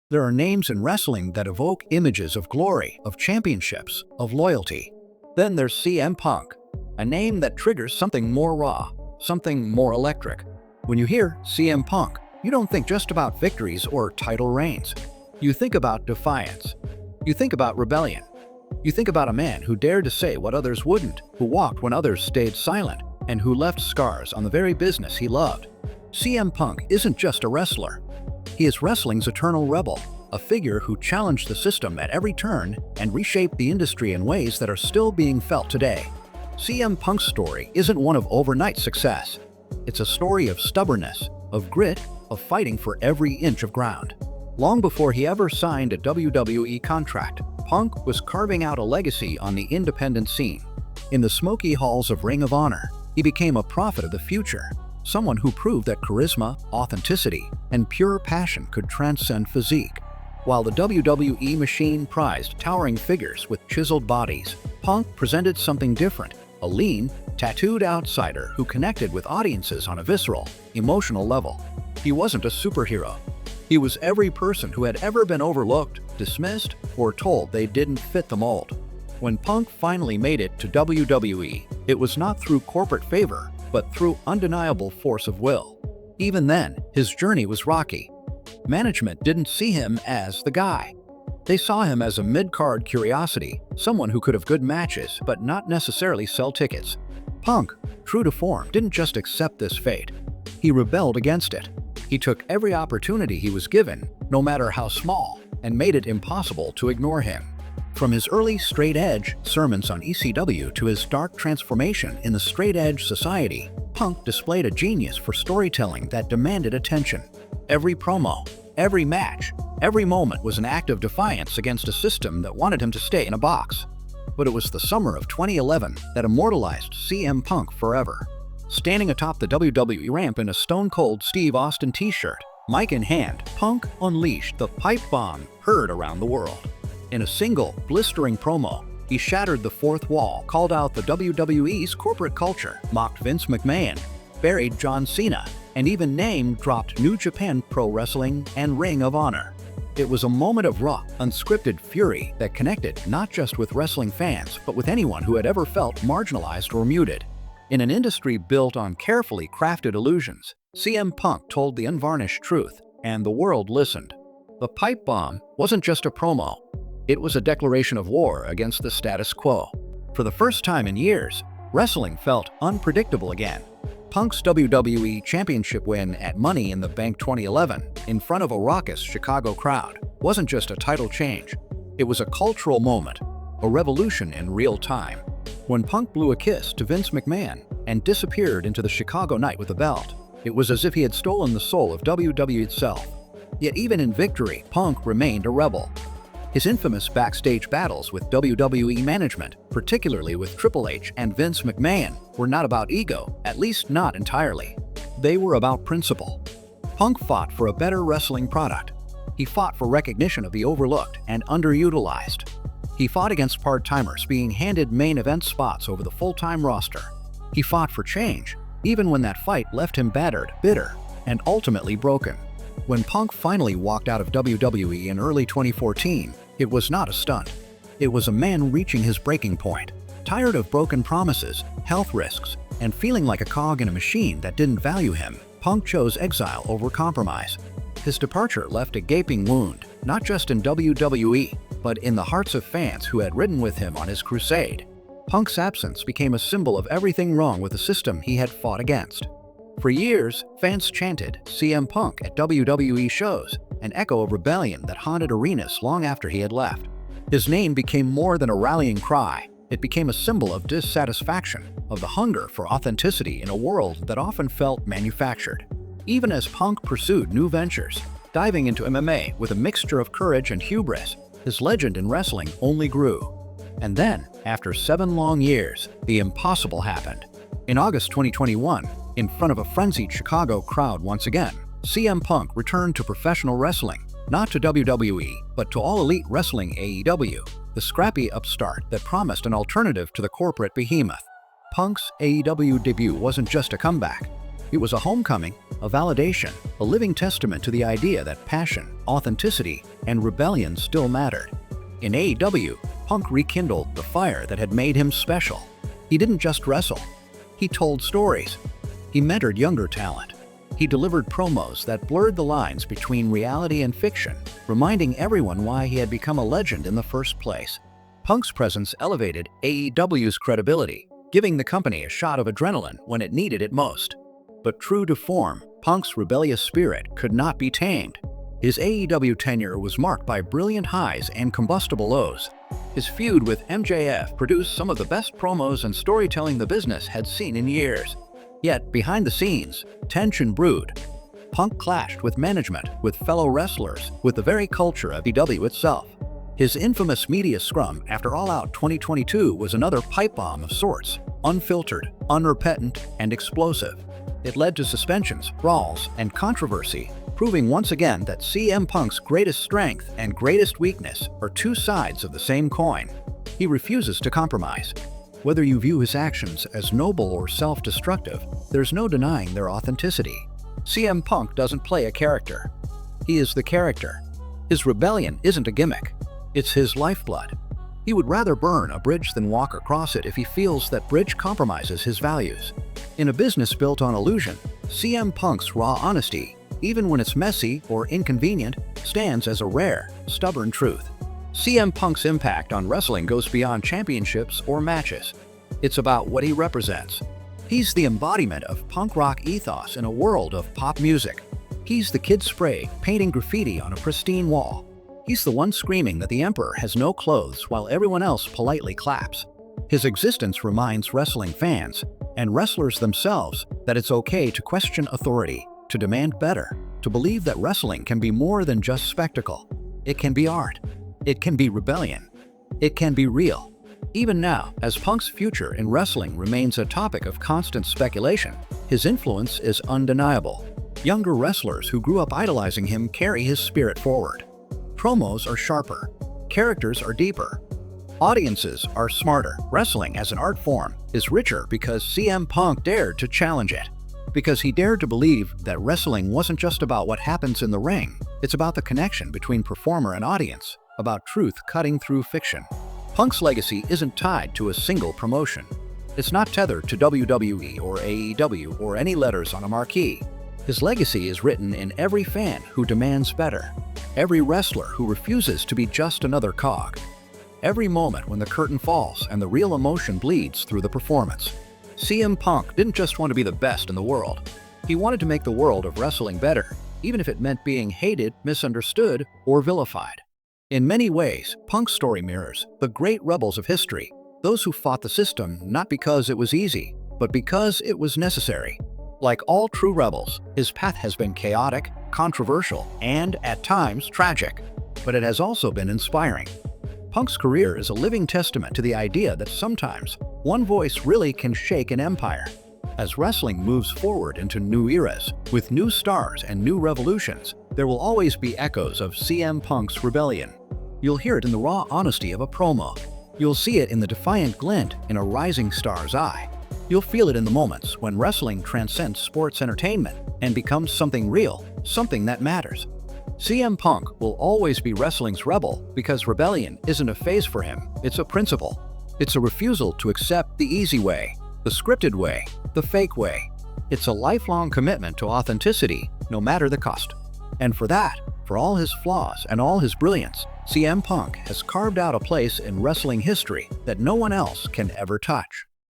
There are names in wrestling that evoke images of glory, of championships, of loyalty. Then there's CM Punk, a name that triggers something more raw, something more electric. When you hear CM Punk, you don't think just about victories or title reigns. You think about defiance. You think about rebellion. You think about a man who dared to say what others wouldn't, who walked when others stayed silent, and who left scars on the very business he loved. CM Punk isn't just a wrestler. He is wrestling's eternal rebel, a figure who challenged the system at every turn and reshaped the industry in ways that are still being felt today. CM Punk's story isn't one of overnight success. It's a story of stubbornness, of grit, of fighting for every inch of ground. Long before he ever signed a WWE contract, Punk was carving out a legacy on the independent scene. In the smoky halls of Ring of Honor, he became a prophet of the future, someone who proved that charisma, authenticity, and pure passion could transcend physique. While the WWE machine prized towering figures with chiseled bodies, Punk presented something different, a lean, tattooed outsider who connected with audiences on a visceral, emotional level. He wasn't a superhero. He was every person who had ever been overlooked, dismissed, or told they didn't fit the mold. When Punk finally made it to WWE, it was not through corporate favor, but through undeniable force of will. Even then, his journey was rocky. Management didn't see him as the guy. They saw him as a mid-card curiosity, someone who could have good matches but not necessarily sell tickets. Punk, true to form, didn't just accept this fate. He rebelled against it. He took every opportunity he was given, no matter how small, and made it impossible to ignore him. From his early straight-edge sermons on ECW to his dark transformation in the straight-edge society, Punk displayed a genius for storytelling that demanded attention. Every promo, every match, every moment was an act of defiance against a system that wanted him to stay in a box. But it was the summer of 2011 that immortalized CM Punk forever. Standing atop the WWE ramp in a Stone Cold Steve Austin t-shirt, mic in hand, Punk unleashed the pipe bomb heard around the world. In a single, blistering promo, he shattered the fourth wall, called out the WWE's corporate culture, mocked Vince McMahon, buried John Cena, and even name-dropped New Japan Pro Wrestling and Ring of Honor. It was a moment of raw, unscripted fury that connected not just with wrestling fans, but with anyone who had ever felt marginalized or muted. In an industry built on carefully crafted illusions, CM Punk told the unvarnished truth, and the world listened. The pipe bomb wasn't just a promo. It was a declaration of war against the status quo. For the first time in years, wrestling felt unpredictable again. Punk's WWE Championship win at Money in the Bank 2011, in front of a raucous Chicago crowd, wasn't just a title change. It was a cultural moment, a revolution in real time. When Punk blew a kiss to Vince McMahon and disappeared into the Chicago night with a belt, it was as if he had stolen the soul of WWE itself. Yet even in victory, Punk remained a rebel. His infamous backstage battles with WWE management, particularly with Triple H and Vince McMahon, were not about ego, at least not entirely. They were about principle. Punk fought for a better wrestling product. He fought for recognition of the overlooked and underutilized. He fought against part-timers being handed main event spots over the full-time roster. He fought for change, even when that fight left him battered, bitter, and ultimately broken. When Punk finally walked out of WWE in early 2014, it was not a stunt. It was a man reaching his breaking point. Tired of broken promises, health risks, and feeling like a cog in a machine that didn't value him, Punk chose exile over compromise. His departure left a gaping wound, not just in WWE, but in the hearts of fans who had ridden with him on his crusade. Punk's absence became a symbol of everything wrong with the system he had fought against. For years, fans chanted CM Punk at WWE shows, an echo of rebellion that haunted arenas long after he had left. His name became more than a rallying cry. It became a symbol of dissatisfaction, of the hunger for authenticity in a world that often felt manufactured. Even as Punk pursued new ventures, diving into MMA with a mixture of courage and hubris, his legend in wrestling only grew. And then, after 7 long years, the impossible happened. In August 2021, in front of a frenzied Chicago crowd once again, CM Punk returned to professional wrestling, not to WWE, but to All Elite Wrestling AEW, the scrappy upstart that promised an alternative to the corporate behemoth. Punk's AEW debut wasn't just a comeback. It was a homecoming, a validation, a living testament to the idea that passion, authenticity, and rebellion still mattered. In AEW, Punk rekindled the fire that had made him special. He didn't just wrestle. He told stories. He mentored younger talent. He delivered promos that blurred the lines between reality and fiction, reminding everyone why he had become a legend in the first place. Punk's presence elevated AEW's credibility, giving the company a shot of adrenaline when it needed it most. But true to form, Punk's rebellious spirit could not be tamed. His AEW tenure was marked by brilliant highs and combustible lows. His feud with MJF produced some of the best promos and storytelling the business had seen in years. Yet, behind the scenes, tension brewed. Punk clashed with management, with fellow wrestlers, with the very culture of AEW itself. His infamous media scrum after All Out 2022 was another pipe bomb of sorts, unfiltered, unrepentant, and explosive. It led to suspensions, brawls, and controversy, proving once again that CM Punk's greatest strength and greatest weakness are two sides of the same coin. He refuses to compromise. Whether you view his actions as noble or self-destructive, there's no denying their authenticity. CM Punk doesn't play a character. He is the character. His rebellion isn't a gimmick. It's his lifeblood. He would rather burn a bridge than walk across it if he feels that bridge compromises his values. In a business built on illusion, CM Punk's raw honesty, even when it's messy or inconvenient, stands as a rare, stubborn truth. CM Punk's impact on wrestling goes beyond championships or matches. It's about what he represents. He's the embodiment of punk rock ethos in a world of pop music. He's the kid spray painting graffiti on a pristine wall. He's the one screaming that the Emperor has no clothes while everyone else politely claps. His existence reminds wrestling fans, and wrestlers themselves, that it's okay to question authority, to demand better, to believe that wrestling can be more than just spectacle. It can be art. It can be rebellion. It can be real. Even now, as Punk's future in wrestling remains a topic of constant speculation, his influence is undeniable. Younger wrestlers who grew up idolizing him carry his spirit forward. Promos are sharper. Characters are deeper. Audiences are smarter. Wrestling as an art form is richer because CM Punk dared to challenge it. Because he dared to believe that wrestling wasn't just about what happens in the ring, it's about the connection between performer and audience, about truth cutting through fiction. Punk's legacy isn't tied to a single promotion. It's not tethered to WWE or AEW or any letters on a marquee. His legacy is written in every fan who demands better, every wrestler who refuses to be just another cog, every moment when the curtain falls and the real emotion bleeds through the performance. CM Punk didn't just want to be the best in the world. He wanted to make the world of wrestling better, even if it meant being hated, misunderstood, or vilified. In many ways, Punk's story mirrors the great rebels of history, those who fought the system not because it was easy, but because it was necessary. Like all true rebels, his path has been chaotic, controversial, and, at times, tragic. But it has also been inspiring. Punk's career is a living testament to the idea that sometimes one voice really can shake an empire. As wrestling moves forward into new eras, with new stars and new revolutions, there will always be echoes of CM Punk's rebellion. You'll hear it in the raw honesty of a promo. You'll see it in the defiant glint in a rising star's eye. You'll feel it in the moments when wrestling transcends sports entertainment and becomes something real, something that matters. CM Punk will always be wrestling's rebel because rebellion isn't a phase for him, it's a principle. It's a refusal to accept the easy way, the scripted way, the fake way. It's a lifelong commitment to authenticity, no matter the cost. And for that, for all his flaws and all his brilliance, CM Punk has carved out a place in wrestling history that no one else can ever touch.